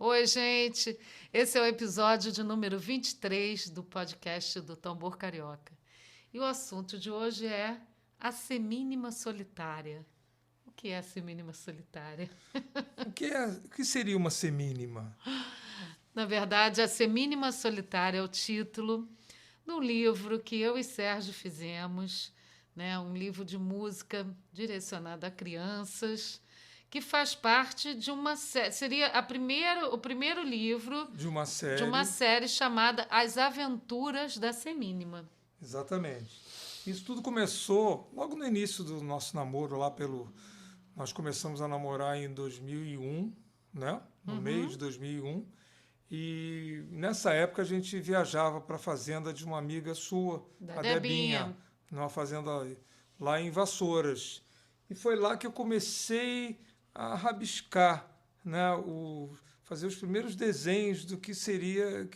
Oi, gente. Esse é o episódio de número 23 do podcast do Tambor Carioca. E o assunto de hoje é a semínima solitária. O que é a semínima solitária? O que seria uma semínima? Na verdade, a semínima solitária é o título de um livro que eu e Sérgio fizemos, né? Um livro de música direcionado a crianças, que faz parte de uma série. Seria o primeiro livro De uma de uma série? série chamada As Aventuras da Semínima. Exatamente. Isso tudo começou logo no início do nosso namoro, Nós começamos a namorar em 2001, né? No meio de 2001. E nessa época a gente viajava para a fazenda de uma amiga sua, Da a Debinha. Debinha, numa fazenda lá em Vassouras. E foi lá que eu comecei a rabiscar, né, fazer os primeiros desenhos do que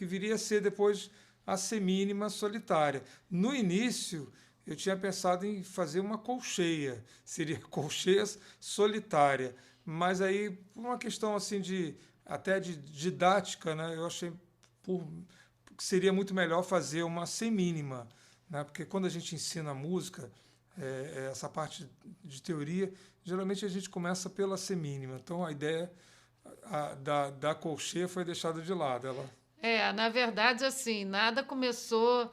viria a ser depois a semínima solitária. No início, eu tinha pensado em fazer uma colcheia, seria colcheia solitária, mas aí por uma questão assim até de didática, né, eu achei por, que seria muito melhor fazer uma semínima, né, porque quando a gente ensina música, essa parte de teoria, geralmente a gente começa pela semínima. Então a ideia da colcheia foi deixada de lado. Na verdade, assim, nada começou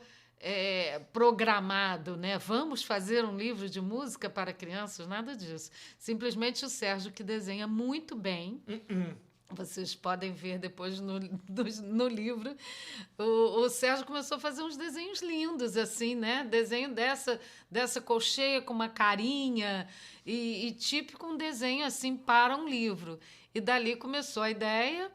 programado, né? Vamos fazer um livro de música para crianças, nada disso. Simplesmente o Sérgio, que desenha muito bem. Vocês podem ver depois no livro. O Sérgio começou a fazer uns desenhos lindos, assim, né? Desenho dessa colcheia com uma carinha e típico um desenho assim para um livro. E dali começou a ideia.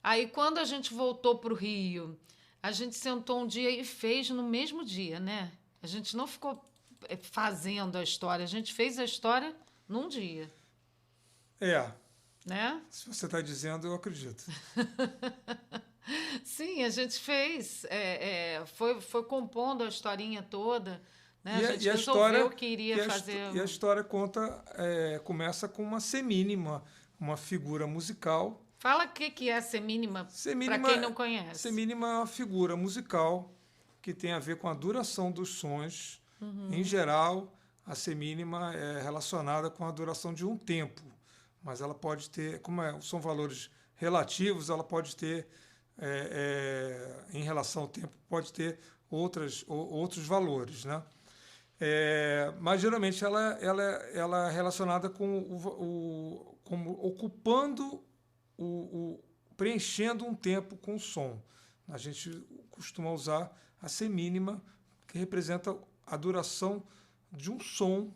Aí, quando a gente voltou para o Rio, a gente sentou um dia e fez no mesmo dia, né? A gente não ficou fazendo a história, a gente fez a história num dia, É, né? se você está dizendo, eu acredito. Sim, a gente fez, foi compondo a historinha toda, né? A E gente a resolveu história que iria fazer. e a história começa com uma semínima, uma figura musical. Fala o que é ser mínima para Semínima, quem não conhece. semínima é uma figura musical que tem a ver com a duração dos sons. Em geral, a semínima é relacionada com a duração de um tempo, mas ela pode ter, são valores relativos, ela pode ter, em relação ao tempo, pode ter outros valores, né? Mas geralmente ela é relacionada com como ocupando preenchendo um tempo com o som. A gente costuma usar a semínima, que representa a duração de um som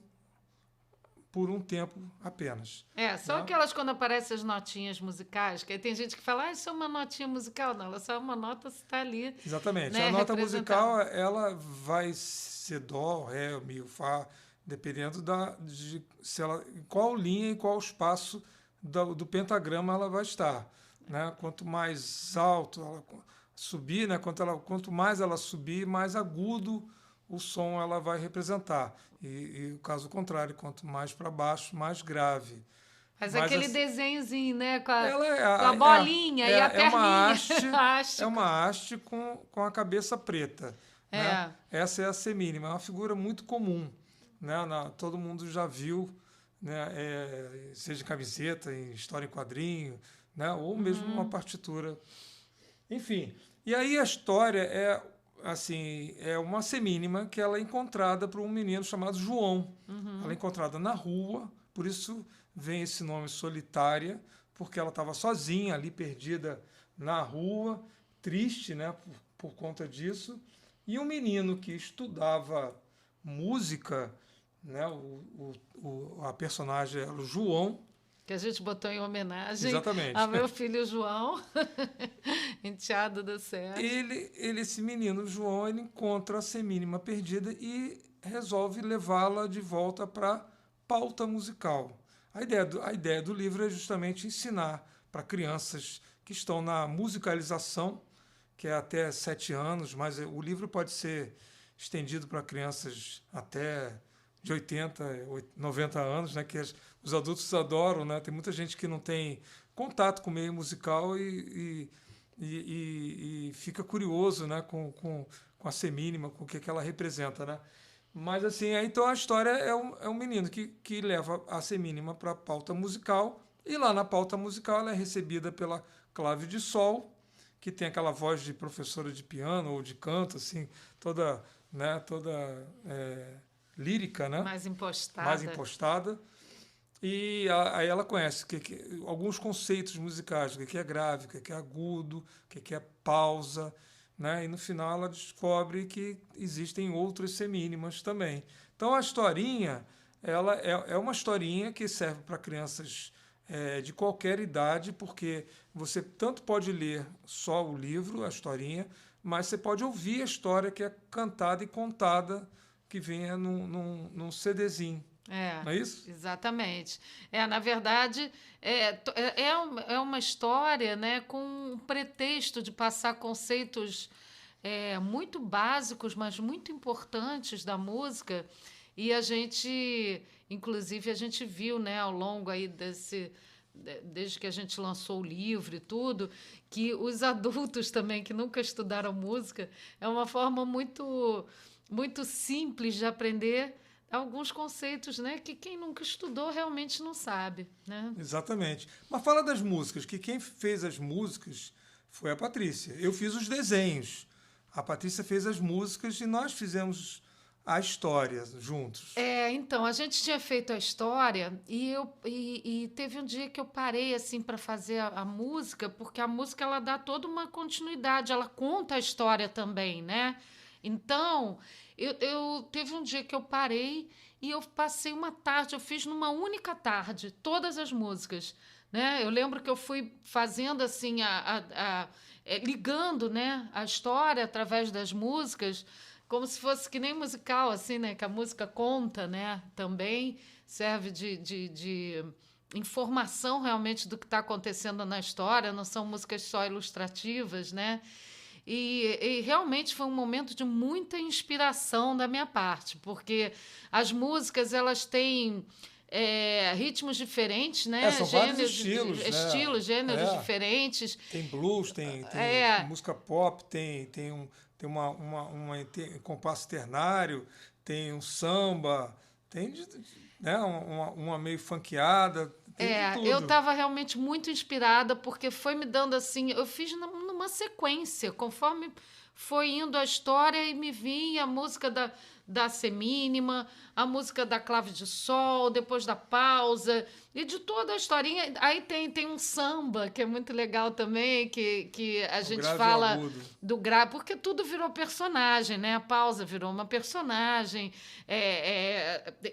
por um tempo apenas. Só Né? aquelas quando aparecem as notinhas musicais, que aí tem gente que fala, isso é uma notinha musical. Não, ela só é uma nota se está ali, Exatamente. A né, nota representando. musical ela vai ser dó, ré, mi, fá, dependendo de se ela, em qual linha e qual espaço do pentagrama ela vai estar. Né? Quanto mais alto ela subir, né? Quanto mais ela subir, mais agudo o som ela vai representar. E o caso contrário, quanto mais para baixo, mais grave. Faz Mas aquele desenhozinho, né, ela com a bolinha e a é uma perninha. haste, é Ástico. uma haste com a cabeça preta. Né? É. Essa é a semínima, é uma figura muito comum. Né? Todo mundo já viu, né? Seja em camiseta, em história em quadrinho, né? Ou mesmo uma partitura. Enfim, e aí a história é uma semínima que ela é encontrada por um menino chamado João. Ela é encontrada na rua, por isso vem esse nome Solitária, porque ela estava sozinha ali, perdida na rua, triste, né, por conta disso. E um menino que estudava música, né, a personagem era o João. Que a gente botou em homenagem Exatamente. ao meu filho João, enteado do Sérgio. Esse menino João, ele encontra a semínima perdida e resolve levá-la de volta para a pauta musical. A ideia do livro é justamente ensinar para crianças que estão na musicalização, que é até 7 anos, mas o livro pode ser estendido para crianças até de 80, 90 anos, né, que os adultos adoram, né? Tem muita gente que não tem contato com o meio musical e fica curioso, né? Com a semínima, com o que ela representa, né? Mas assim, então a história é um menino que leva a semínima para a pauta musical, e lá na pauta musical ela é recebida pela Clave de Sol, que tem aquela voz de professora de piano ou de canto, assim, toda, né, toda lírica, né? Mais impostada. E aí ela conhece alguns conceitos musicais, o que é grave, o que é agudo, o que é pausa, né? E no final ela descobre que existem outras semínimas também. Então a historinha, ela é uma historinha que serve para crianças de qualquer idade, porque você tanto pode ler só o livro, a historinha, mas você pode ouvir a história que é cantada e contada, que venha num CDzinho. Não é isso? Exatamente. Na verdade, é uma história, né, com um pretexto de passar conceitos muito básicos, mas muito importantes da música. E inclusive, a gente viu, né, ao longo aí desde que a gente lançou o livro e tudo, que os adultos também, que nunca estudaram música, é uma forma muito, muito simples de aprender alguns conceitos, né, que quem nunca estudou realmente não sabe, né? Exatamente. Mas fala das músicas, que quem fez as músicas foi a Patrícia. Eu fiz os desenhos. A Patrícia fez as músicas e nós fizemos a história juntos. Então, a gente tinha feito a história e teve um dia que eu parei assim para fazer a música, porque a música ela dá toda uma continuidade, ela conta a história também, né? Então, eu teve um dia que eu parei e eu passei uma tarde, eu fiz numa única tarde todas as músicas, né? Eu lembro que eu fui fazendo assim, ligando, né, a história através das músicas, como se fosse que nem musical, assim, né? Que a música conta, né? Também serve de informação realmente do que está acontecendo na história, não são músicas só ilustrativas, né? E realmente foi um momento de muita inspiração da minha parte, porque as músicas elas têm ritmos diferentes, né? São vários estilos, né? Gêneros diferentes. Tem blues, tem música pop, tem um compasso ternário, tem um samba, tem né? uma meio funkeada. Eu estava realmente muito inspirada, porque foi me dando assim, eu fiz numa sequência, conforme foi indo a história e me vinha a música da semínima, a música da clave de sol, depois da pausa, e de toda a historinha. Aí tem um samba, que é muito legal também, que a gente fala do grave, porque tudo virou personagem, né? A pausa virou uma personagem,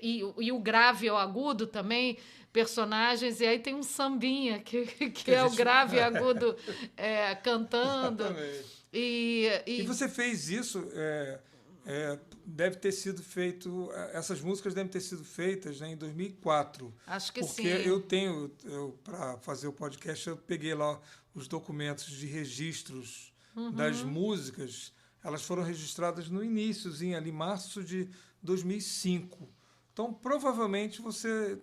e o grave e o agudo também, personagens, e aí tem um sambinha, que é o grave e agudo cantando. Exatamente. E você fez isso, deve ter sido feito, essas músicas devem ter sido feitas, né, em 2004. Acho que porque sim. Para fazer o podcast, eu peguei lá os documentos de registros das músicas, elas foram registradas no iníciozinho, ali, março de 2005. Então, provavelmente, você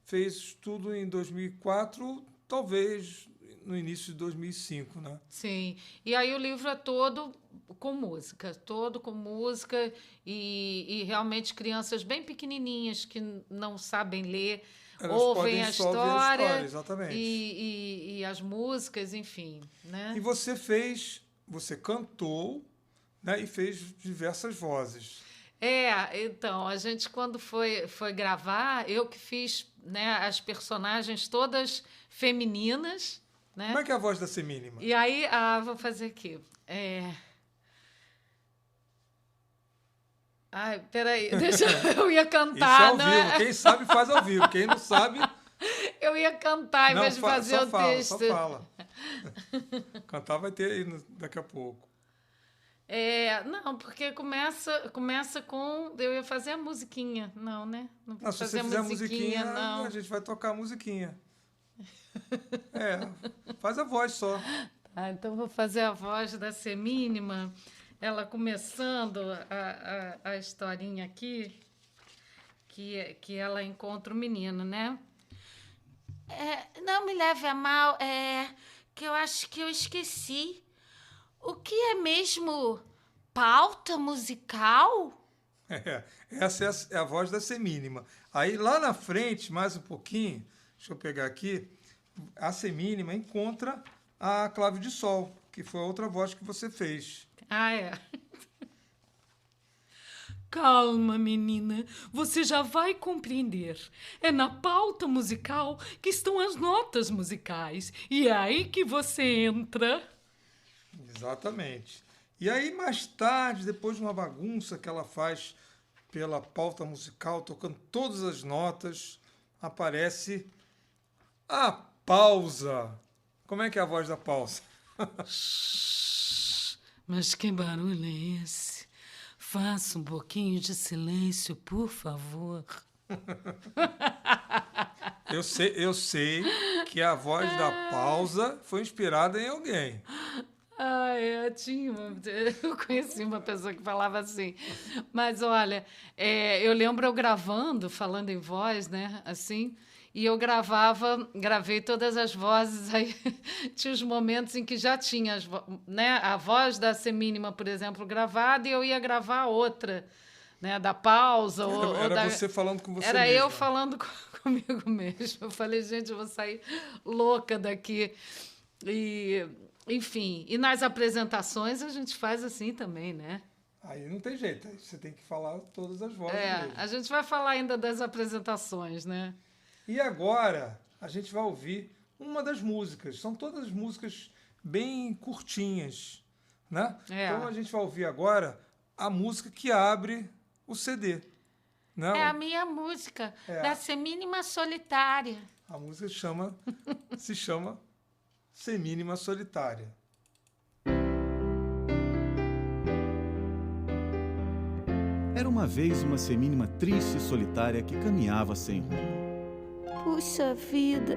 fez tudo em 2004, talvez no início de 2005, né? Sim. E aí o livro é todo com música, e realmente crianças bem pequenininhas que não sabem ler, Elas ouvem podem a só ver a história, história exatamente. e as músicas, enfim, né? E você cantou, né, e fez diversas vozes. Então, a gente quando foi gravar, eu que fiz, né, as personagens todas femininas, né? Como é que é a voz da semínima? E aí, vou fazer aqui. Ai, peraí, eu ia cantar, Isso é ao vivo. Quem sabe faz ao vivo. Quem não sabe... Eu ia cantar em vez de fazer o texto. Só fala. Cantar vai ter aí daqui a pouco. Não, porque começa com... Eu ia fazer a musiquinha. Não, né? Não vou se fazer você fizer a musiquinha, não. A gente vai tocar a musiquinha. Faz a voz só. Então vou fazer a voz da semínima. Ela começando a historinha aqui, que ela encontra o menino, né? Não me leve a mal, que eu acho que eu esqueci. O que é mesmo pauta musical? Essa é a voz da semínima. Aí lá na frente, mais um pouquinho, deixa eu pegar aqui, a semínima encontra a clave de sol, que foi a outra voz que você fez. Ah, é. Calma, menina. Você já vai compreender. É na pauta musical que estão as notas musicais. E é aí que você entra. Exatamente. E aí, mais tarde, depois de uma bagunça que ela faz pela pauta musical, tocando todas as notas, aparece a pausa. Como é que é a voz da pausa? Mas que barulho é esse? Faça um pouquinho de silêncio, por favor. Eu sei que a voz da pausa foi inspirada em alguém. Eu conheci uma pessoa que falava assim. Mas, olha, eu lembro eu gravando, falando em voz, né, assim, e eu gravei todas as vozes, aí tinha os momentos em que já tinha né, a voz da semínima, por exemplo, gravada, e eu ia gravar outra, né, da pausa. Era você falando com você Era mesma. eu falando comigo mesmo. Eu falei, gente, eu vou sair louca daqui. Enfim, e nas apresentações a gente faz assim também, né? Aí não tem jeito, aí você tem que falar todas as vozes mesmo. A gente vai falar ainda das apresentações, né? E agora a gente vai ouvir uma das músicas. São todas músicas bem curtinhas, né? Então a gente vai ouvir agora a música que abre o CD. Né? É a minha música, da Semínima Solitária. A música se chama Semínima Solitária. Era uma vez uma semínima triste e solitária que caminhava sem rumo. Puxa vida,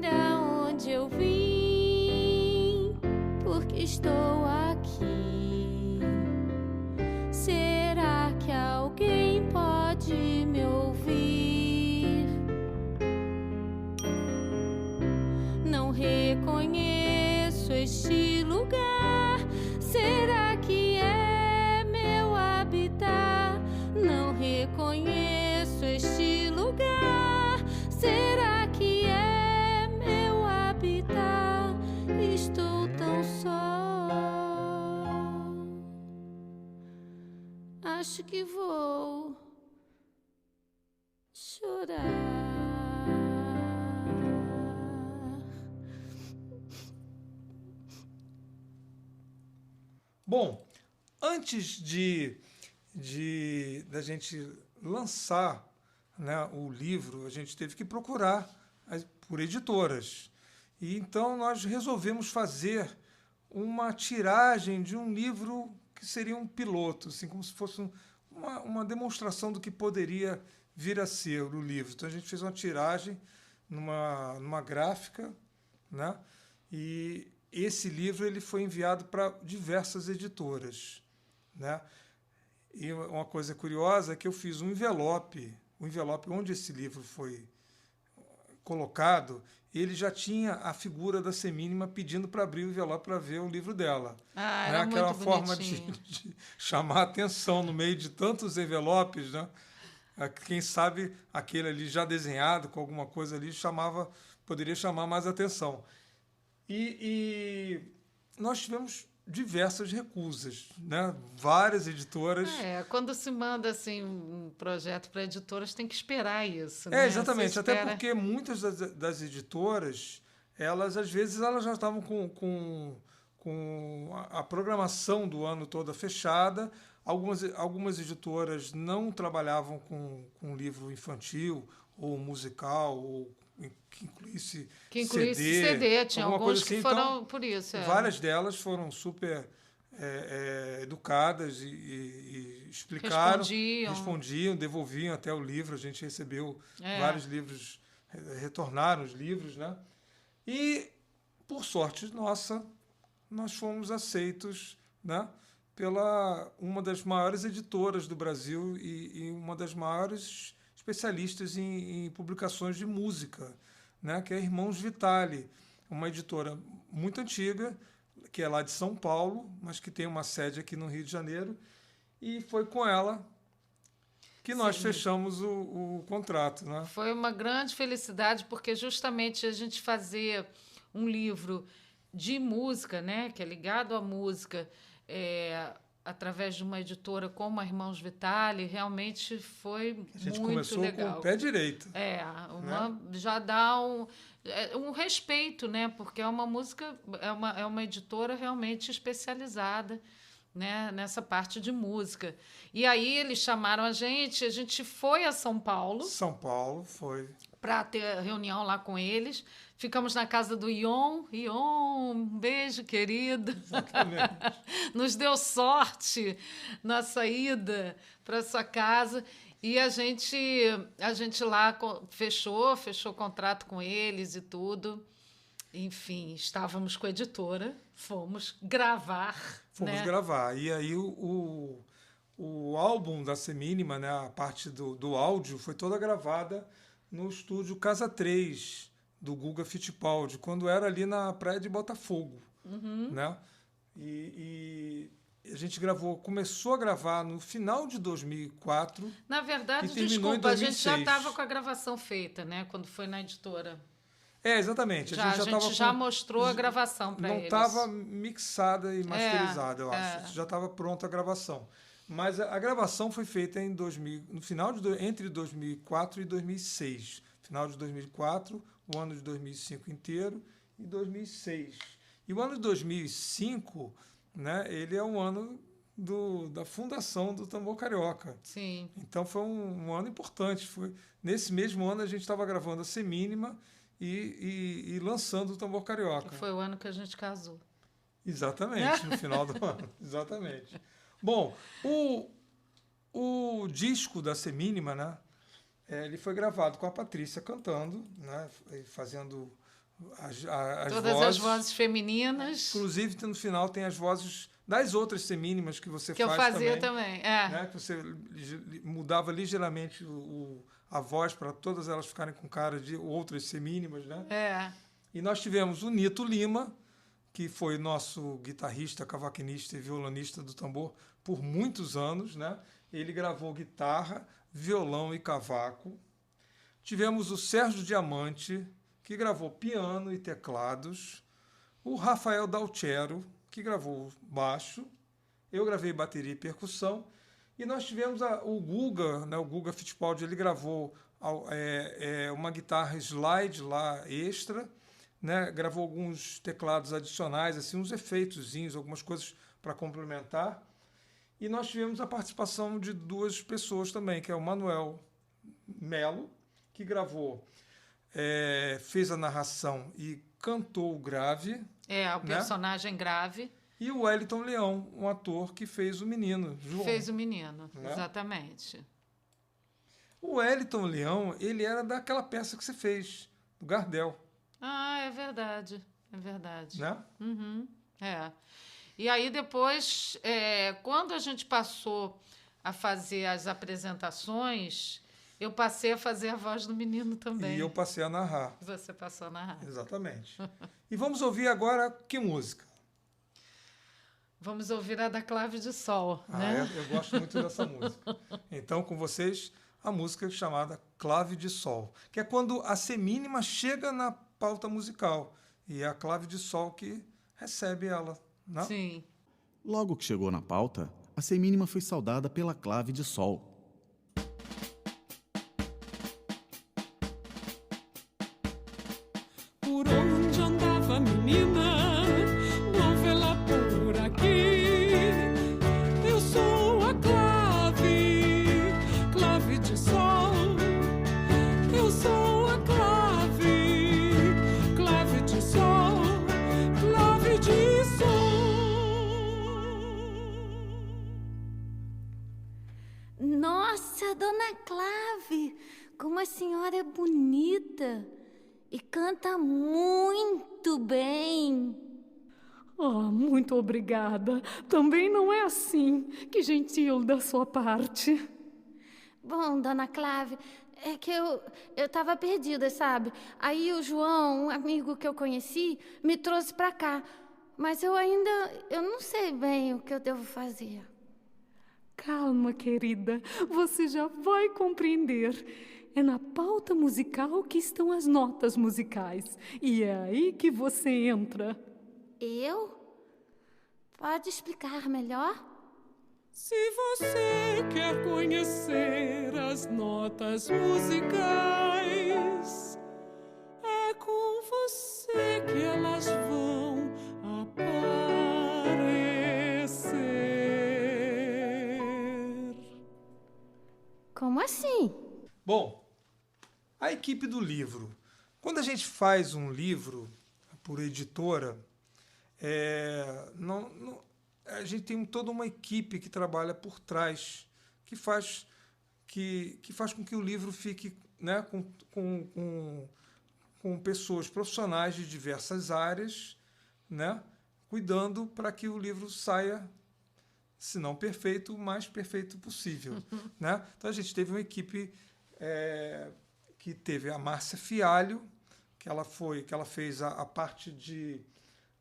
da onde eu vim? Porque estou aqui. Será que alguém pode me ouvir? Não reconheço este lugar. Será que é meu habitat? Não reconheço este lugar. Será que é meu habitat? Estou tão só. Acho que vou chorar. Bom, antes da gente lançar, né, o livro, a gente teve que procurar por editoras. E então nós resolvemos fazer uma tiragem de um livro que seria um piloto, assim, como se fosse uma demonstração do que poderia vir a ser o livro. Então a gente fez uma tiragem numa gráfica, né? E esse livro ele foi enviado para diversas editoras, né? E uma coisa curiosa é que eu fiz um envelope, o envelope onde esse livro foi colocado, ele já tinha a figura da semínima pedindo para abrir o envelope para ver o livro dela. Era muito aquela forma bonitinho. de chamar a atenção no meio de tantos envelopes, né? Quem sabe aquele ali já desenhado com alguma coisa ali poderia chamar mais atenção. E nós tivemos diversas recusas, né? Várias editoras. Quando se manda assim um projeto para editoras, tem que esperar isso, né? Exatamente, até porque muitas das editoras, às vezes elas já estavam com a programação do ano toda fechada. Algumas editoras não trabalhavam com livro infantil ou musical ou que incluísse CD. Tinha alguns que assim. foram Então, por isso. Várias delas foram super educadas e explicaram, respondiam, devolviam até o livro. A gente recebeu vários livros, retornaram os livros, né? E, por sorte nossa, nós fomos aceitos, né, pela uma das maiores editoras do Brasil e uma das maiores especialistas em publicações de música, né, que é Irmãos Vitale, uma editora muito antiga, que é lá de São Paulo, mas que tem uma sede aqui no Rio de Janeiro, e foi com ela que nós fechamos o contrato, né? Foi uma grande felicidade, porque justamente a gente fazer um livro de música, né, que é ligado à música, através de uma editora como a Irmãos Vitale, realmente foi muito legal. A gente começou com o pé direito. Já dá um respeito, né, porque é uma música, é uma editora realmente especializada, né, nessa parte de música. E aí eles chamaram a gente foi a São Paulo. São Paulo, foi. Para ter reunião lá com eles. Ficamos na casa do Ion. Ion, um beijo, querido. Exatamente. Nos deu sorte na saída para sua casa. E a gente lá fechou contrato com eles e tudo. Enfim, estávamos com a editora, fomos gravar. E aí o álbum da Semínima, né, a parte do áudio, foi toda gravada no estúdio Casa 3, do Guga Fittipaldi, quando era ali na praia de Botafogo. Né? E a gente começou a gravar no final de 2004. Na verdade, desculpa, a gente já estava com a gravação feita, né, quando foi na editora. Exatamente. A gente já mostrou a gravação para eles. Não estava mixada e masterizada, eu acho. Já estava pronta a gravação. Mas a gravação foi feita no final entre 2004 e 2006. Final de 2004, o ano de 2005 inteiro e 2006. E o ano de 2005, né, ele é um ano da fundação do Tambor Carioca. Sim. Então foi um ano importante. Nesse mesmo ano a gente estava gravando a Semínima e lançando o Tambor Carioca. Foi o ano que a gente casou. Exatamente, no final do ano. Exatamente. Bom, o disco da Semínima, né, ele foi gravado com a Patrícia cantando, né, fazendo todas as vozes femininas. Inclusive, no final tem as vozes das outras semínimas que você que faz eu fazia também. Né, que você mudava ligeiramente a voz para todas elas ficarem com cara de outras semínimas, né? E nós tivemos o Nito Lima, que foi nosso guitarrista, cavaquinista e violonista do tambor por muitos anos, né? Ele gravou guitarra, violão e cavaco. Tivemos o Sérgio Diamante, que gravou piano e teclados. O Rafael Dalcero, que gravou baixo. Eu gravei bateria e percussão. E nós tivemos o Guga, né? O Guga Fittipaldi, ele gravou uma guitarra slide lá extra, né? Gravou alguns teclados adicionais, assim, uns efeitozinhos, algumas coisas para complementar. E nós tivemos a participação de duas pessoas também, que é o Manuel Melo, que gravou, fez a narração e cantou o grave. O personagem grave. E o Wellington Leão, um ator que fez o menino, João. Fez o menino, né? Exatamente. O Wellington Leão, ele era daquela peça que você fez, do Gardel. É verdade, é verdade. Né? Uhum, E aí depois, quando a gente passou a fazer as apresentações, eu passei a fazer a voz do menino também. E eu passei a narrar. Você passou a narrar. Exatamente. E vamos ouvir agora que música? Vamos ouvir a da Clave de Sol, né? Eu gosto muito dessa música. Então, com vocês, a música chamada Clave de Sol, que é quando a semínima chega na pauta musical e é a clave de sol que recebe ela, né? Sim. Logo que chegou na pauta, a semínima foi saudada pela clave de sol. Por onde andava a menina, não vê-la por aqui. Eu sou a clave, clave de sol. Eu sou a clave, clave de sol, clave de sol. Nossa, Dona Clave, como a senhora é bonita e canta muito bem. Muito obrigada. Também não é assim. Que gentil da sua parte. Bom, Dona Clave, É que eu tava perdida, sabe? Aí o João, um amigo que eu conheci, me trouxe pra cá. Mas eu não sei bem o que eu devo fazer. Calma, querida, você já vai compreender. É na pauta musical que estão as notas musicais. E é aí que você entra. Eu? Pode explicar melhor? Se você quer conhecer as notas musicais, é com você que elas vão aparecer. Como assim? Bom, a equipe do livro. Quando a gente faz um livro por editora, a gente tem toda uma equipe que trabalha por trás, que faz com que o livro fique, né, com pessoas profissionais de diversas áreas, né, cuidando para que o livro saia, se não perfeito, o mais perfeito possível. Né? Então a gente teve uma equipe que teve a Márcia Fialho, que ela fez a parte de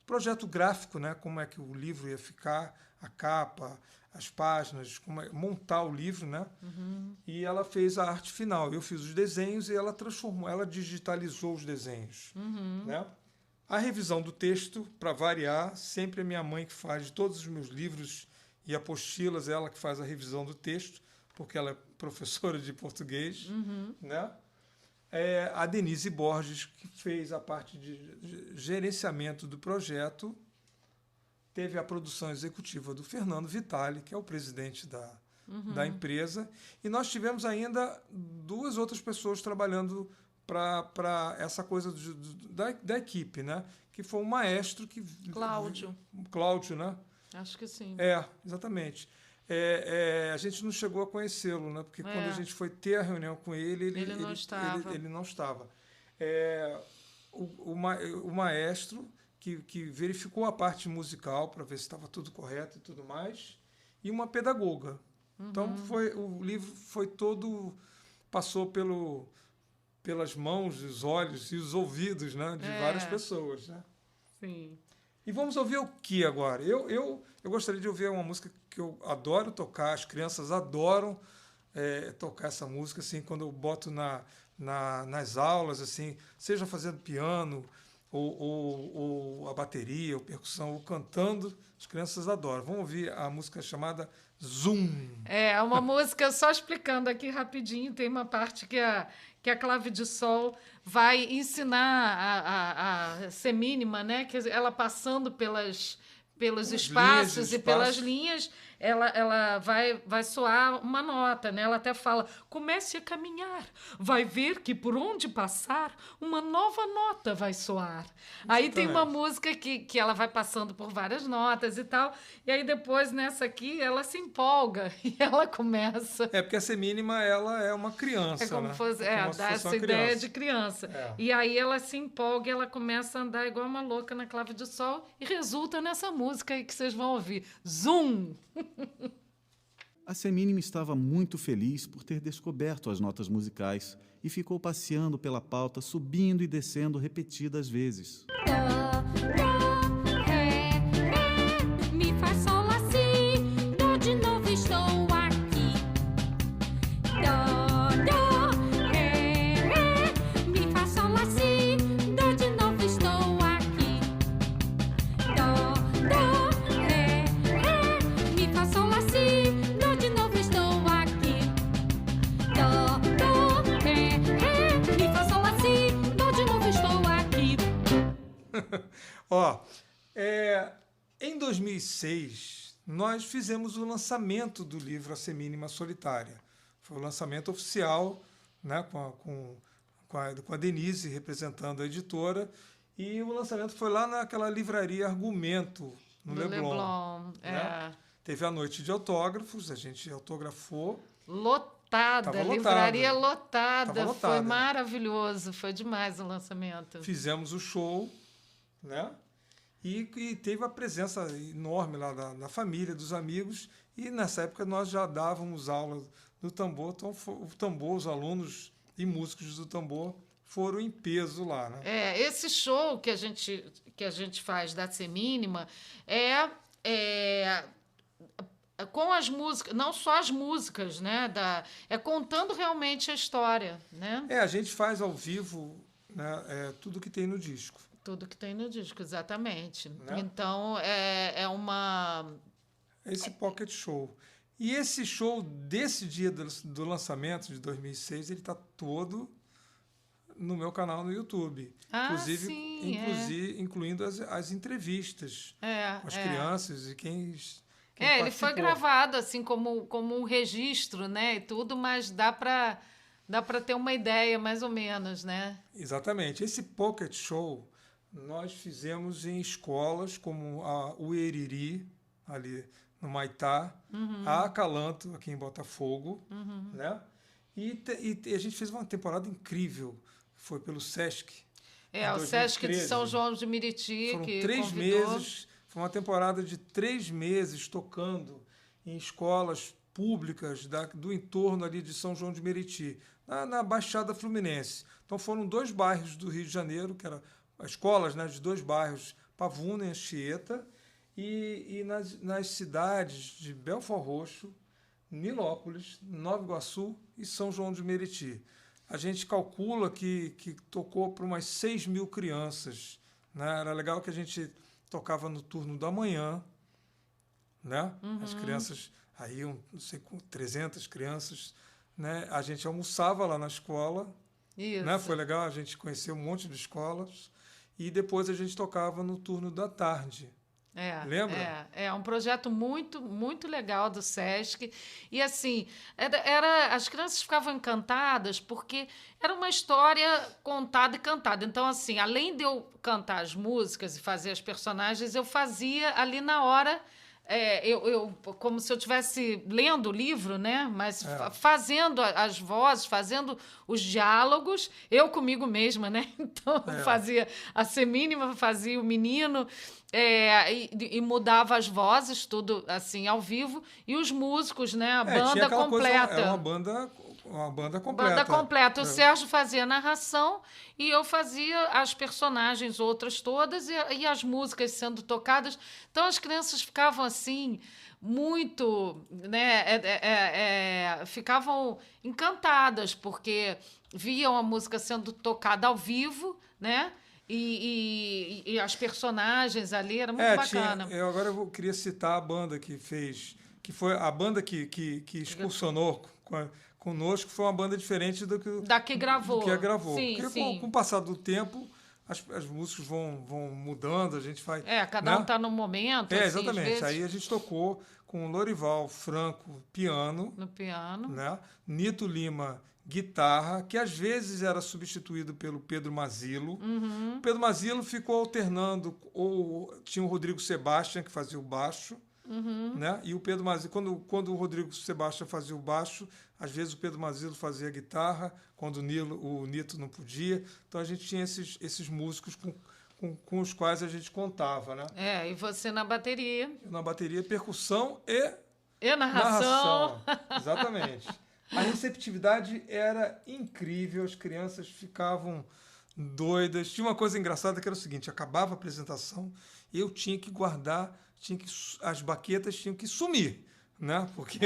projeto gráfico, né? Como é que o livro ia ficar, a capa, as páginas, montar o livro, né? E ela fez a arte final. Eu fiz os desenhos e ela digitalizou os desenhos. Né? A revisão do texto, para variar, sempre é minha mãe que faz de todos os meus livros e apostilas, ela que faz a revisão do texto, porque ela é professora de português, né? A Denise Borges, que fez a parte de gerenciamento do projeto. Teve a produção executiva do Fernando Vitali, que é o presidente da empresa. E nós tivemos ainda 2 outras pessoas trabalhando para essa coisa da equipe, né? Que foi um maestro que... Cláudio, né? Acho que sim. Exatamente. A gente não chegou a conhecê-lo, né? Porque quando a gente foi ter a reunião com ele não estava. Ele não estava. O maestro que verificou a parte musical para ver se estava tudo correto e tudo mais, e uma pedagoga. Então o livro foi todo, passou pelas mãos, os olhos e os ouvidos, né, de várias pessoas, né? Sim. E vamos ouvir o que agora? Eu gostaria de ouvir uma música que eu adoro tocar, as crianças adoram tocar essa música, assim, quando eu boto nas aulas, assim, seja fazendo piano, ou a bateria, ou percussão, ou cantando, as crianças adoram. Vamos ouvir a música chamada Zoom. É uma música, só explicando aqui rapidinho, tem uma parte que a clave de sol vai ensinar a semínima, né? Que ela passando pelos espaços e pelas linhas, ela vai soar uma nota, né? Ela até fala, comece a caminhar, vai ver que por onde passar, uma nova nota vai soar. Exatamente. Aí tem uma música que ela vai passando por várias notas e tal, e aí depois nessa aqui ela se empolga e ela começa... porque a semínima, ela é uma criança, é como né? Fosse, dá essa ideia de criança. E aí ela se empolga e ela começa a andar igual uma louca na clave de sol e resulta nessa música aí que vocês vão ouvir. Zoom! A semínima estava muito feliz por ter descoberto as notas musicais e ficou passeando pela pauta, subindo e descendo repetidas vezes. Mi, fá, sol, lá, si, do, de novo estou aqui. Do, ré, mi, fá, sol, lá, si, do, de novo estou aqui. Do, ré, mi, fá, sol, lá, si, do, de novo estou aqui. Do, ré, mi, fá, sol, lá, si, do, de novo estou aqui. Em 2006, nós fizemos o lançamento do livro A Semínima Solitária. Foi o lançamento oficial, né, com a Denise representando a editora, e o lançamento foi lá naquela livraria Argumento, no Leblon. Né? Teve a noite de autógrafos, a gente autografou. Lotada, livraria lotada. Foi maravilhoso, foi demais o lançamento. Fizemos o show, né? E teve a presença enorme lá da família, dos amigos, e nessa época nós já dávamos aula do tambor, então o tambor, os alunos e músicos do tambor foram em peso lá, né? Esse show que a gente faz da Ser Mínima com as músicas, não só as músicas, né? Contando realmente a história, né? A gente faz ao vivo, né, tudo que tem no disco. Tudo que tem no disco, exatamente. Né? Então, Esse Pocket Show. E esse show desse dia do lançamento, de 2006, ele está todo no meu canal no YouTube. Incluindo as entrevistas com as crianças e quem ele foi gravado assim como um registro, né, e tudo, mas dá para ter uma ideia mais ou menos, né? Exatamente. Esse Pocket Show nós fizemos em escolas como a Ueriri, ali no Maitá, a Acalanto, aqui em Botafogo, né? E a gente fez uma temporada incrível, foi pelo Sesc. O Sesc de São João de Meriti. Foram que 3 convidou. meses, foi uma temporada de 3 meses tocando em escolas públicas do entorno ali de São João de Meriti, na Baixada Fluminense. Então foram 2 bairros do Rio de Janeiro, que eram escolas, né, de 2 bairros, Pavuna e Anchieta, e nas cidades de Belford Roxo, Nilópolis, Nova Iguaçu e São João de Meriti. A gente calcula que tocou para umas 6 mil crianças, né? Era legal que a gente tocava no turno da manhã, né? As crianças, aí não sei, 300 crianças, né? A gente almoçava lá na escola, né? Foi legal, a gente conheceu um monte de escolas, e depois a gente tocava no turno da tarde. Lembra? É um projeto muito, muito legal do Sesc. E, assim, as crianças ficavam encantadas porque era uma história contada e cantada. Então, assim, além de eu cantar as músicas e fazer as personagens, eu fazia ali na hora... como se eu estivesse lendo o livro, né? Mas fazendo as vozes, fazendo os diálogos, eu comigo mesma, né? Então, eu fazia a Ser Mínima, fazia o menino, e mudava as vozes, tudo assim, ao vivo, e os músicos, né? A banda completa. Era uma banda completa. Banda completa. O Sérgio fazia a narração e eu fazia as personagens, outras todas, e as músicas sendo tocadas. Então, as crianças ficavam assim, muito, né? Ficavam encantadas, porque viam a música sendo tocada ao vivo, né? E as personagens ali, era muito bacana. Agora eu queria citar a banda que foi a banda que excursionou conosco, foi uma banda diferente do que gravou. Sim, porque sim. Com o passar do tempo, as músicas vão mudando, a gente vai... cada um está num momento. Exatamente. Às vezes... Aí a gente tocou com o Lorival Franco, piano. No piano. Né? Nito Lima, guitarra, que às vezes era substituído pelo Pedro Mazilo. O Pedro Mazilo ficou alternando, ou tinha o Rodrigo Sebastião, que fazia o baixo, né? E o Pedro Mazilo, quando o Rodrigo Sebastião fazia o baixo, às vezes o Pedro Mazilo fazia a guitarra, quando o Nito não podia. Então a gente tinha esses músicos com os quais a gente contava, né? E você na bateria. Eu na bateria, percussão e narração. Exatamente. A receptividade era incrível, as crianças ficavam doidas. Tinha uma coisa engraçada que era o seguinte: acabava a apresentação, eu tinha que guardar, as baquetas tinham que sumir, né? Porque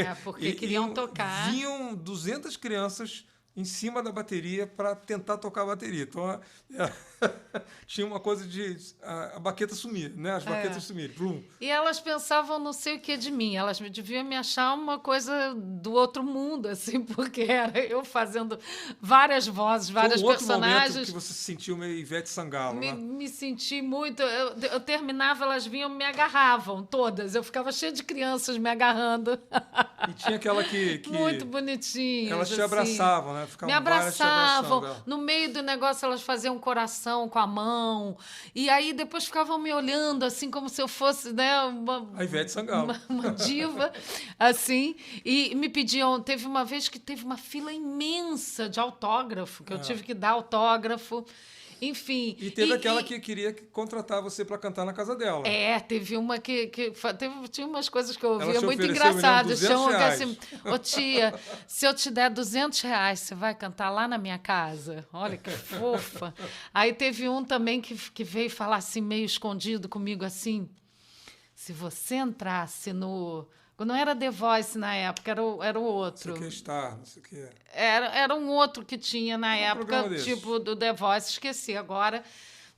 queriam tocar. Vinham 200 crianças em cima da bateria para tentar tocar a bateria. Então, tinha uma coisa de a baqueta sumir, né? As baquetas sumirem. Plum. E elas pensavam não sei o que de mim. Elas deviam me achar uma coisa do outro mundo, assim, porque era eu fazendo várias vozes, várias personagens. Outro momento que você se sentiu meio Ivete Sangalo, né? Me senti muito... Eu terminava, elas vinham, me agarravam, todas. Eu ficava cheia de crianças me agarrando. E tinha aquela que muito bonitinha. Elas te abraçavam, né? Me abraçavam. No meio do negócio, elas faziam um coração com a mão. E aí, depois ficavam me olhando, assim, como se eu fosse, né, a Ivete Sangalo. Uma diva, assim. E me pediam... Teve uma vez que teve uma fila imensa de autógrafo, que eu tive que dar autógrafo. Enfim. E teve aquela que queria contratar você para cantar na casa dela. Teve uma tinha umas coisas que eu ouvia Ela te muito ofereceu, engraçadas. R$200. Assim, ô tia, se eu te der R$200, você vai cantar lá na minha casa? Olha que fofa. Aí teve um também que veio falar assim, meio escondido comigo, assim, se você entrasse no... Não era The Voice na época, era o outro. Não sei o que Star, não sei o que. Era um outro que tinha na época, tipo do The Voice, esqueci agora.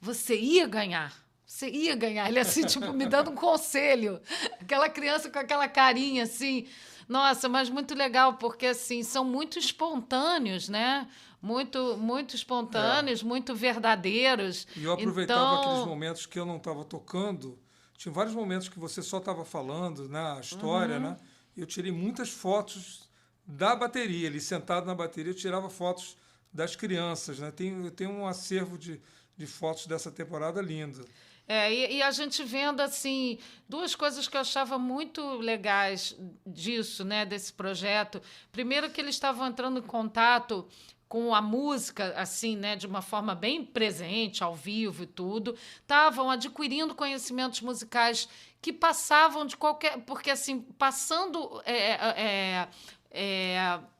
Você ia ganhar. Você ia ganhar. Ele assim, tipo, me dando um conselho. Aquela criança com aquela carinha, assim. Nossa, mas muito legal, porque, assim, são muito espontâneos, né? Muito espontâneos, muito verdadeiros. E eu aproveitava aqueles momentos que eu não estava tocando. Tinha vários momentos que você só estava falando, né, a história, né? Eu tirei muitas fotos da bateria, ali sentado na bateria, eu tirava fotos das crianças, né? Eu tenho um acervo de fotos dessa temporada lindo. E a gente vendo, assim, duas coisas que eu achava muito legais disso, né, desse projeto. Primeiro que eles estavam entrando em contato com a música, assim, né, de uma forma bem presente, ao vivo e tudo, estavam adquirindo conhecimentos musicais que passavam de qualquer... Porque, assim, passando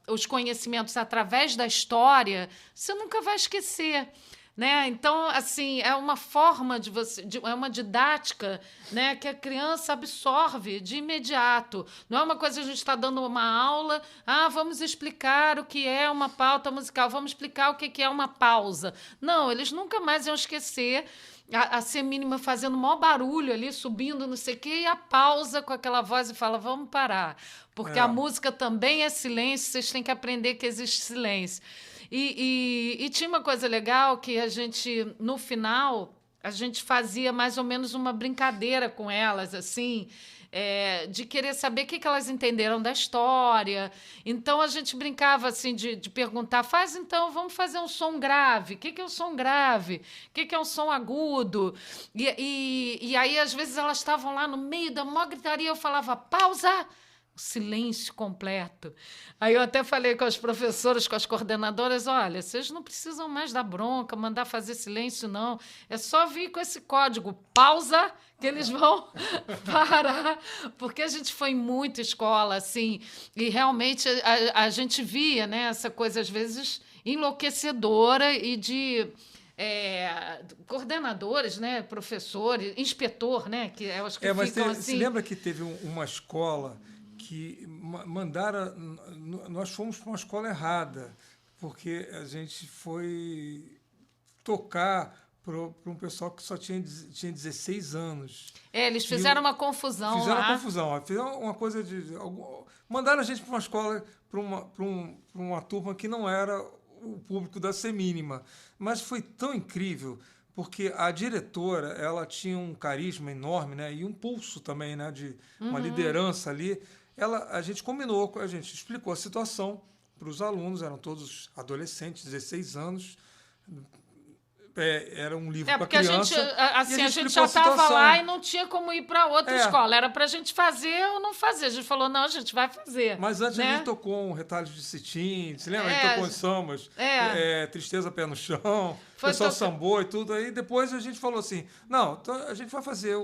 os conhecimentos através da história, você nunca vai esquecer. Né? Então, assim, é uma forma é uma didática, né, que a criança absorve de imediato. Não é uma coisa que a gente está dando uma aula, vamos explicar o que é uma pauta musical, vamos explicar o que é uma pausa. Não, eles nunca mais iam esquecer a semínima fazendo maior barulho ali, subindo, não sei o quê, e a pausa com aquela voz e fala, vamos parar. Porque a música também é silêncio, vocês têm que aprender que existe silêncio. E tinha uma coisa legal que a gente, no final, a gente fazia mais ou menos uma brincadeira com elas, assim, de querer saber o que elas entenderam da história. Então, a gente brincava, assim, de perguntar, vamos fazer um som grave. O que é um som grave? O que é um som agudo? E aí, às vezes, elas estavam lá no meio da maior gritaria, eu falava, pausa! Silêncio completo. Aí eu até falei com as professoras, com as coordenadoras, olha, vocês não precisam mais dar bronca, mandar fazer silêncio, não. É só vir com esse código, pausa, que eles vão parar. Porque a gente foi em muita escola, assim, e realmente a gente via, né, essa coisa, às vezes, enlouquecedora e de... coordenadores, né, professores, inspetor, né, que é os que ficam assim... Você lembra que teve uma escola que mandaram... Nós fomos para uma escola errada, porque a gente foi tocar para um pessoal que só tinha 16 anos. Eles fizeram uma confusão. Fizeram uma confusão. Fizeram uma coisa mandaram a gente para uma escola, para uma turma que não era o público da Semínima. Mas foi tão incrível, porque a diretora, ela tinha um carisma enorme, né, e um pulso também, né, de uma liderança ali. A gente combinou, a gente explicou a situação para os alunos, eram todos adolescentes, 16 anos. Era um livro para criança. A gente já estava lá e não tinha como ir para outra escola. Era para a gente fazer ou não fazer. A gente falou, não, a gente vai fazer. Mas antes, né, a gente tocou um retalho de cetim, você lembra? A gente tocou os sambas, Tristeza Pé no Chão, o pessoal sambou e tudo. Aí depois a gente falou assim, não, então a gente vai fazer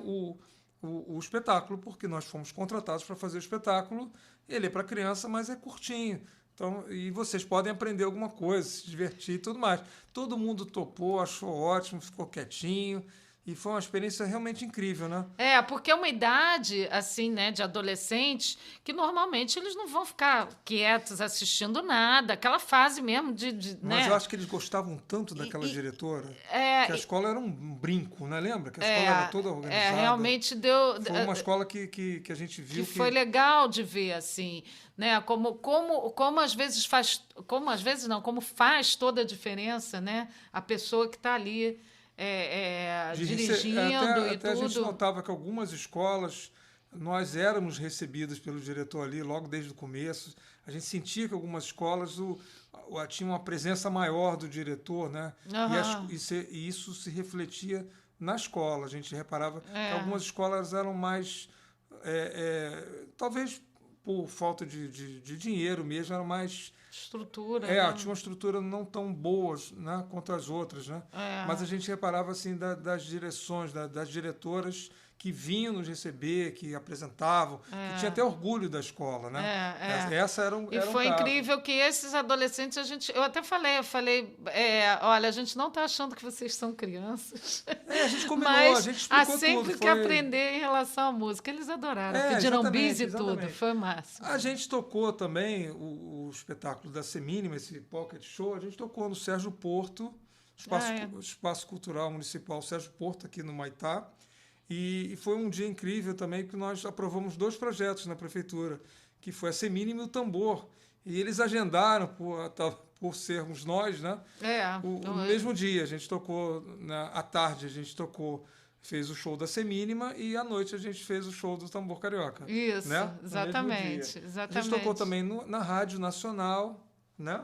o espetáculo, porque nós fomos contratados para fazer o espetáculo. Ele é para criança, mas é curtinho. Então, e vocês podem aprender alguma coisa, se divertir e tudo mais. Todo mundo topou, achou ótimo, ficou quietinho. E foi uma experiência realmente incrível, né? Porque é uma idade, assim, né, de adolescentes, que normalmente eles não vão ficar quietos assistindo nada. Aquela fase mesmo Mas né? eu acho que eles gostavam tanto daquela diretora, que a escola era um brinco, né? Lembra? Que a escola era toda organizada. Realmente deu... Foi uma escola que a gente viu que... foi legal de ver, assim, né? Como às vezes faz... Como faz toda a diferença, né? A pessoa que está ali... dirigindo e até tudo. A gente notava que algumas escolas nós éramos recebidos pelo diretor ali logo desde o começo. A gente sentia que algumas escolas tinha uma presença maior do diretor, né? E isso se refletia na escola. A gente reparava que algumas escolas eram mais, talvez por falta de dinheiro mesmo, eram mais estrutura. Né? Tinha uma estrutura não tão boa, né, quanto as outras, né? Mas a gente reparava assim das direções, das diretoras que vinham nos receber, que apresentavam, que tinha até orgulho da escola, né? Essa era um E foi incrível que esses adolescentes, eu até falei, olha, a gente não está achando que vocês são crianças. A gente combinou, mas a gente explicou há sempre tudo. que aprender em relação à música. Eles adoraram, pediram bis e tudo, foi massa. A gente tocou também o espetáculo da Semínima, esse pocket show, a gente tocou no Sérgio Porto, Espaço Cultural Municipal Sérgio Porto, aqui no Humaitá. E foi um dia incrível também, porque nós aprovamos 2 projetos na prefeitura, que foi a Semínima e o Tambor. E eles agendaram, por sermos nós, né? O mesmo dia. A gente tocou, à tarde, fez o show da Semínima e à noite a gente fez o show do Tambor Carioca. Isso, né? exatamente. A gente tocou também na Rádio Nacional, né?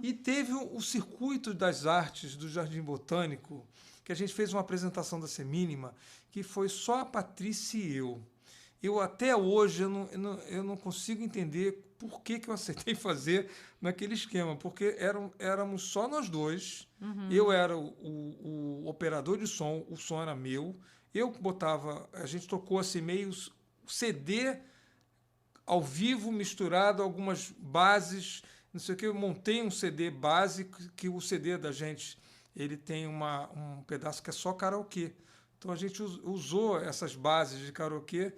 E teve o Circuito das Artes do Jardim Botânico, que a gente fez uma apresentação da Semínima, que foi só a Patrícia e eu. Eu até hoje eu não consigo entender por que eu aceitei fazer naquele esquema, porque éramos só nós dois. Eu era o operador de som, o som era meu. Eu botava, a gente tocou assim meio CD ao vivo misturado algumas bases, não sei o que. Eu montei um CD básico, que o CD da gente ele tem um pedaço que é só karaokê. Então a gente usou essas bases de karaokê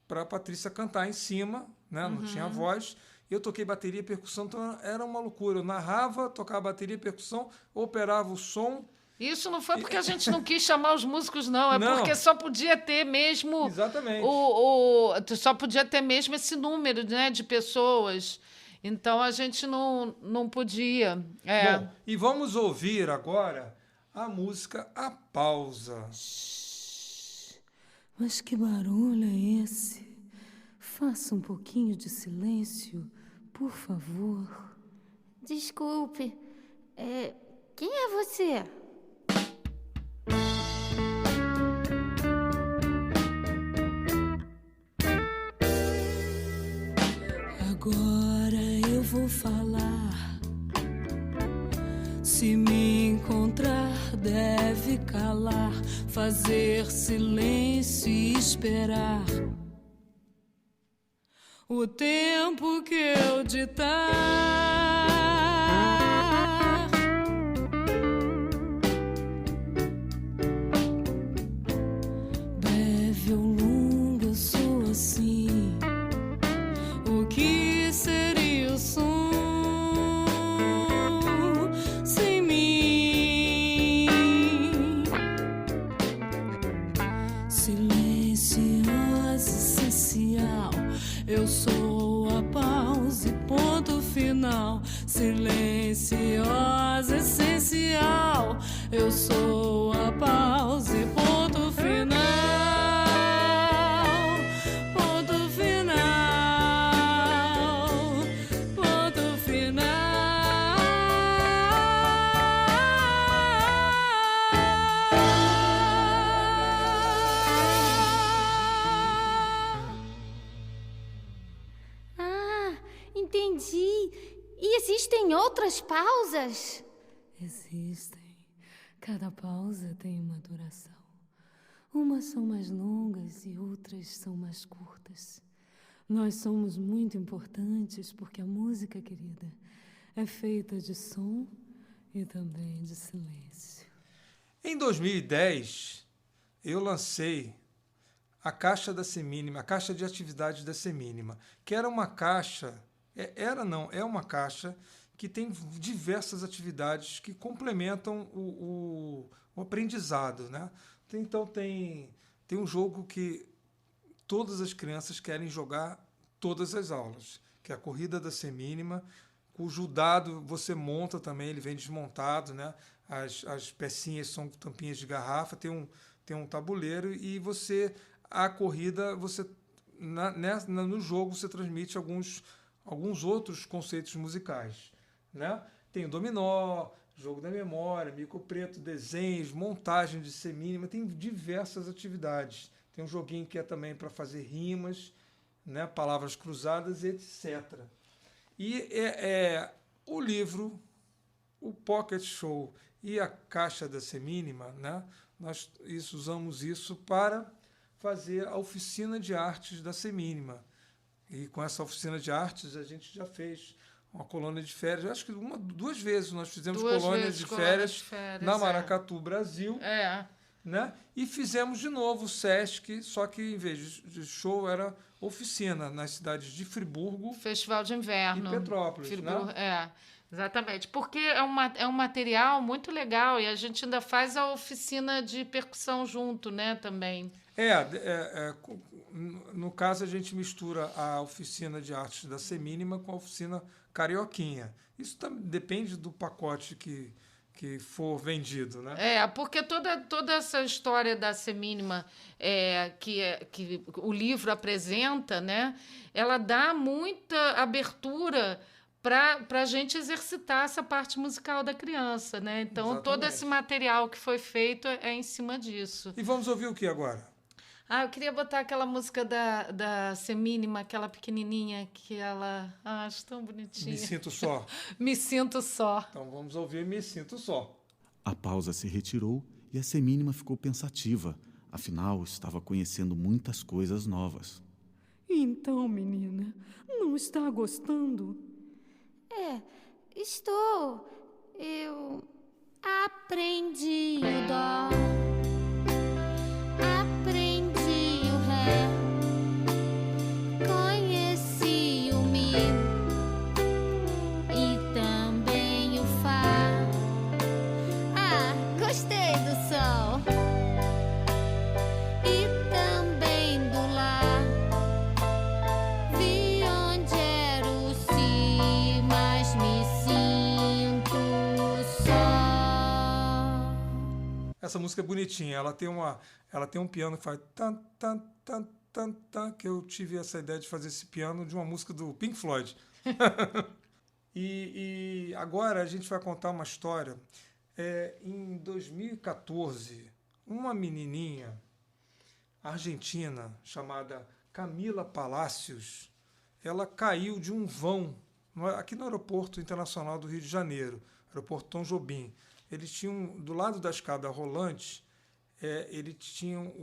para a Patrícia cantar em cima, né? Não tinha voz. Eu toquei bateria e percussão, então era uma loucura. Eu narrava, tocava bateria e percussão, operava o som. Isso não foi porque a gente não quis chamar os músicos, não. Porque só podia ter mesmo... Exatamente. Só podia ter mesmo esse número, né, de pessoas. Então a gente não podia. Bom, e vamos ouvir agora a música A Pausa. Mas que barulho é esse? Faça um pouquinho de silêncio, por favor. Desculpe. Quem é você? Agora eu vou falar. Se me encontrar, deve calar, fazer silêncio e esperar o tempo que eu ditar. Breve ou longo, eu sou assim. O que seria o som sem mim? Silenciosa, essencial. Eu sou a pausa e ponto final. Silenciosa, essencial. Eu sou a pausa e ponto final. Ponto final. Ponto final. Entendi. E existem outras pausas? Existem. Cada pausa tem uma duração. Umas são mais longas e outras são mais curtas. Nós somos muito importantes porque a música, querida, é feita de som e também de silêncio. Em 2010, eu lancei a Caixa da Semínima, a Caixa de Atividades da Semínima, que era uma caixa, é uma caixa que tem diversas atividades que complementam o aprendizado, né? Então tem um jogo que todas as crianças querem jogar todas as aulas, que é a Corrida da Semínima, cujo dado você monta também, ele vem desmontado, né? As pecinhas são tampinhas de garrafa, tem um tabuleiro e a corrida, no jogo você transmite alguns outros conceitos musicais, né? Tem o dominó, jogo da memória, mico preto, desenhos, montagem de semínima, tem diversas atividades. Tem um joguinho que é também para fazer rimas, né? Palavras cruzadas, etc. E o livro, o Pocket Show e a caixa da Semínima, né? Nós usamos isso para fazer a oficina de artes da Semínima. E com essa oficina de artes a gente já fez uma colônia de férias. Eu acho que duas vezes nós fizemos colônias de férias na Maracatu, Brasil. Né? E fizemos de novo o Sesc, só que em vez de show era oficina nas cidades de Friburgo, Festival de Inverno e Petrópolis. Friburgo, né? Exatamente, porque é um material muito legal e a gente ainda faz a oficina de percussão junto, né, também. No caso, a gente mistura a oficina de artes da Semínima com a oficina carioquinha. Isso depende do pacote que for vendido, né? Porque toda essa história da Semínima que o livro apresenta, né, ela dá muita abertura para a gente exercitar essa parte musical da criança, né? Então, Exatamente. Todo esse material que foi feito é em cima disso. E vamos ouvir o que agora? Eu queria botar aquela música da Semínima, aquela pequenininha, que ela... acho tão bonitinha. Me Sinto Só. Me Sinto Só. Então, vamos ouvir Me Sinto Só. A pausa se retirou e a Semínima ficou pensativa. Afinal, estava conhecendo muitas coisas novas. Então, menina, não está gostando? Estou. Eu aprendi o dó. Aprendi o ré. Conheci o mi. E também o fá. Gostei do sol. E também do lá. Vi onde era o si, mas me sinto só. Essa música é bonitinha. Ela tem um piano que faz tan tan tan tan tan, que eu tive essa ideia de fazer esse piano de uma música do Pink Floyd. E agora a gente vai contar uma história. Em 2014, uma menininha argentina chamada Camila Palacios, ela caiu de um vão aqui no Aeroporto Internacional do Rio de Janeiro, Aeroporto Tom Jobim. Eles tinham, do lado da escada rolante, eles tinham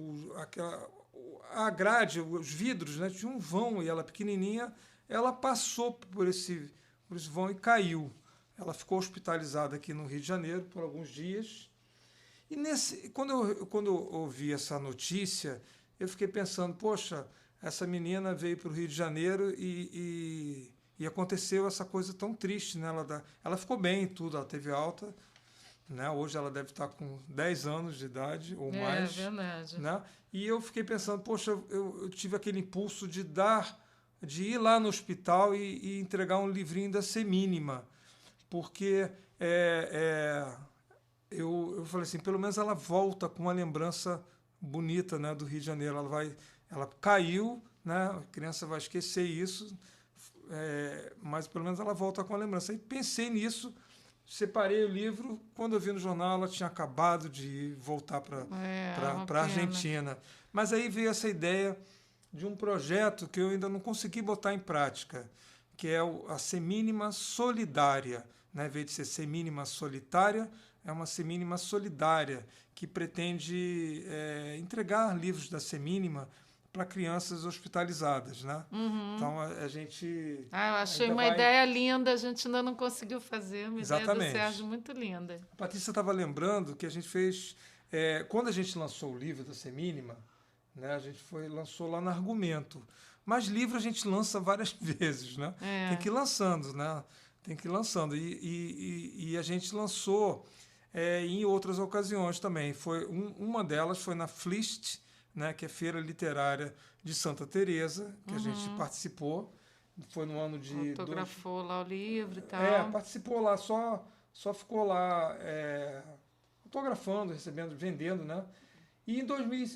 a grade, os vidros, né, tinha um vão, e ela pequenininha, ela passou por esse vão e caiu. Ela ficou hospitalizada aqui no Rio de Janeiro por alguns dias. E quando eu ouvi essa notícia, eu fiquei pensando, poxa, essa menina veio para o Rio de Janeiro e aconteceu essa coisa tão triste, né? Ela ficou bem e tudo, ela teve alta. Né? Hoje ela deve estar com 10 anos de idade ou mais. É verdade. Né? E eu fiquei pensando, poxa, eu tive aquele impulso de ir lá no hospital e entregar um livrinho da Semínima. Porque eu falei assim, pelo menos ela volta com uma lembrança bonita, né, do Rio de Janeiro. Ela caiu, né, a criança vai esquecer isso, mas pelo menos ela volta com a lembrança. E pensei nisso, separei o livro, quando eu vi no jornal ela tinha acabado de voltar para a Argentina. Mas aí veio essa ideia de um projeto que eu ainda não consegui botar em prática, que é a Semínima Solidária. Né? Em vez de ser Semínima Solitária, é uma Semínima Solidária, que pretende entregar livros da Semínima para crianças hospitalizadas. Né? Uhum. Então, a gente... eu achei uma ideia linda, a gente ainda não conseguiu fazer, uma Exatamente. Ideia do Sérgio muito linda. A Patrícia estava lembrando que a gente fez... quando a gente lançou o livro da Semínima, né, a gente lançou lá no Argumento. Mas livro a gente lança várias vezes, né? Tem que ir lançando, né? Tem que ir lançando. E a gente lançou em outras ocasiões também. Uma delas foi na FLIST, né, que é Feira Literária de Santa Teresa, que a gente participou. Foi no ano de... Autografou lá o livro e tal. Participou lá, só ficou lá autografando, recebendo, vendendo, né? E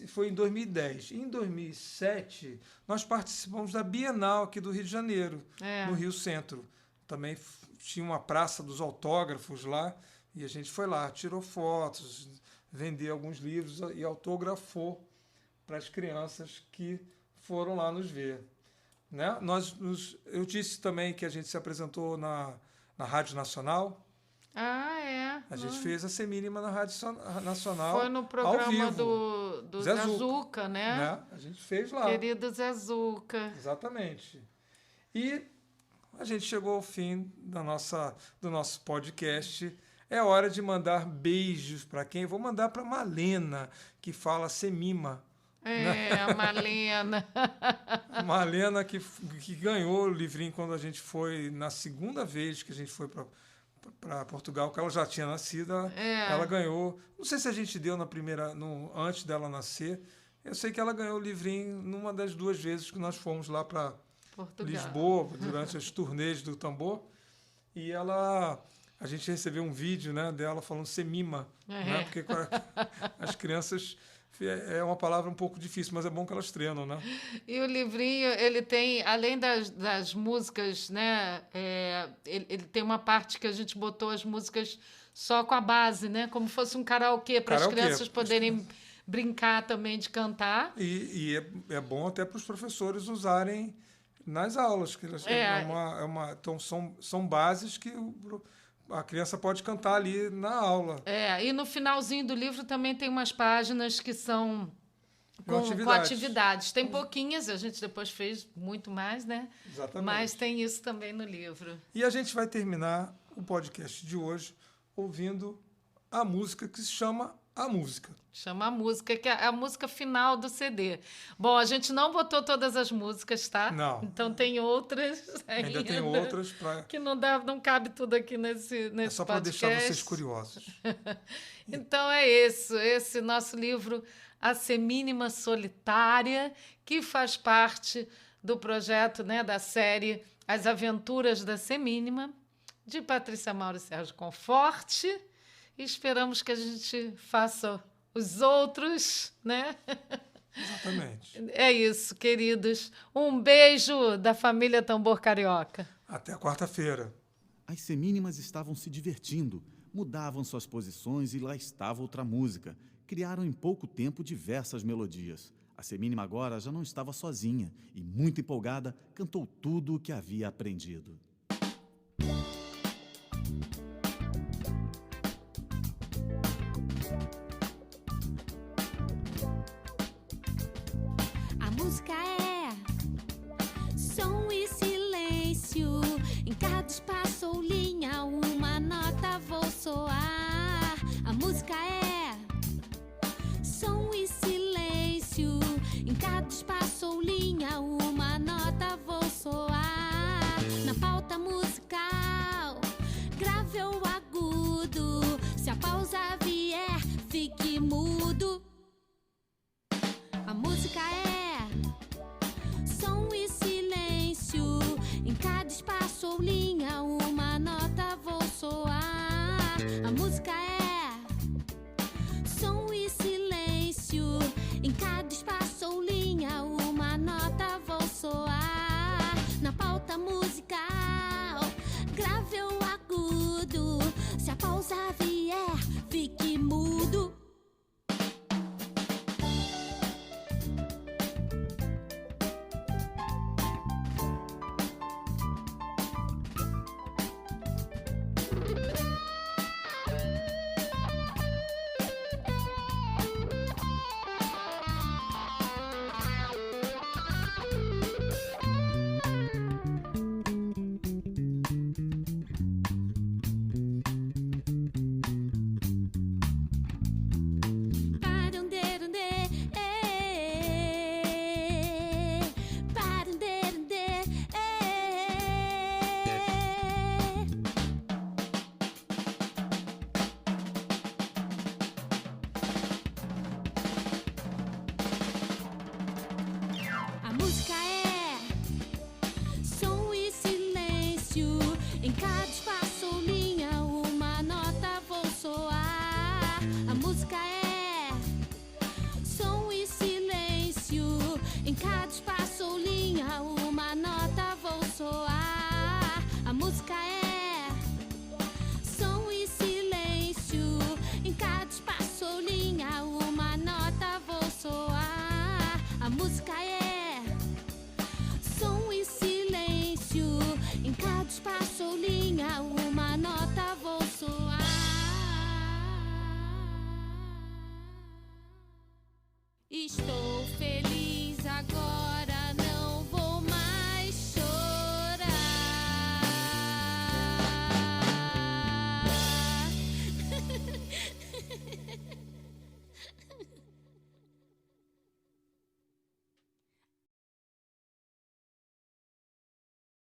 foi em 2010. Em 2007, nós participamos da Bienal aqui do Rio de Janeiro, no Rio Centro. Também tinha uma praça dos autógrafos lá, e a gente foi lá, tirou fotos, vendeu alguns livros e autografou para as crianças que foram lá nos ver. Né? Eu disse também que a gente se apresentou na Rádio Nacional. Ah, é. A gente fez a Semínima na Rádio Nacional. Foi no ao programa vivo. do Zé Zuca, né? A gente fez lá. Querido Zé Zuca. Exatamente. E a gente chegou ao fim do nosso podcast. É hora de mandar beijos para quem? Vou mandar para Malena, que fala Semima. A Malena. Malena que ganhou o livrinho quando a gente foi, na segunda vez que a gente foi para Portugal, que ela já tinha nascido, ela ganhou. Não sei se a gente deu antes dela nascer. Eu sei que ela ganhou o livrinho numa das 2 vezes que nós fomos lá para Lisboa, durante as turnês do tambor. E a gente recebeu um vídeo, né, dela falando Semima, né, porque as crianças... É uma palavra um pouco difícil, mas é bom que elas treinam, né? E o livrinho, ele tem, além das músicas, né? Ele tem uma parte que a gente botou as músicas só com a base, né? Como fosse um karaokê, para as crianças poderem brincar também de cantar. E é bom até para os professores usarem nas aulas, que então são bases que a criança pode cantar ali na aula. E no finalzinho do livro também tem umas páginas que são com atividades. Tem pouquinhas, a gente depois fez muito mais, né? Exatamente. Mas tem isso também no livro. E a gente vai terminar o podcast de hoje ouvindo a música que se chama A Música. Chama a música, que é a música final do CD. Bom, a gente não botou todas as músicas, tá? Não. Então tem outras ainda tem outras que não cabe tudo aqui nesse é só para deixar vocês curiosos. Então é esse nosso livro, A Semínima Solitária, que faz parte do projeto, né, da série As Aventuras da Semínima, de Patrícia Mauro e Sérgio Conforte. E esperamos que a gente faça os outros, né? Exatamente. É isso, queridos. Um beijo da família Tambor Carioca. Até quarta-feira. As semínimas estavam se divertindo, mudavam suas posições e lá estava outra música. Criaram em pouco tempo diversas melodias. A semínima agora já não estava sozinha e, muito empolgada, cantou tudo o que havia aprendido. A música é som e silêncio. Em cada espaço ou linha, uma nota vou soar. A música é som e silêncio. Em cada espaço ou linha, uma nota vou soar. Na pauta musical, grave ou agudo. Se a pausa vier, fique mudo. A música é som e silêncio. Em cada espaço ou linha, uma nota vou soar. A música é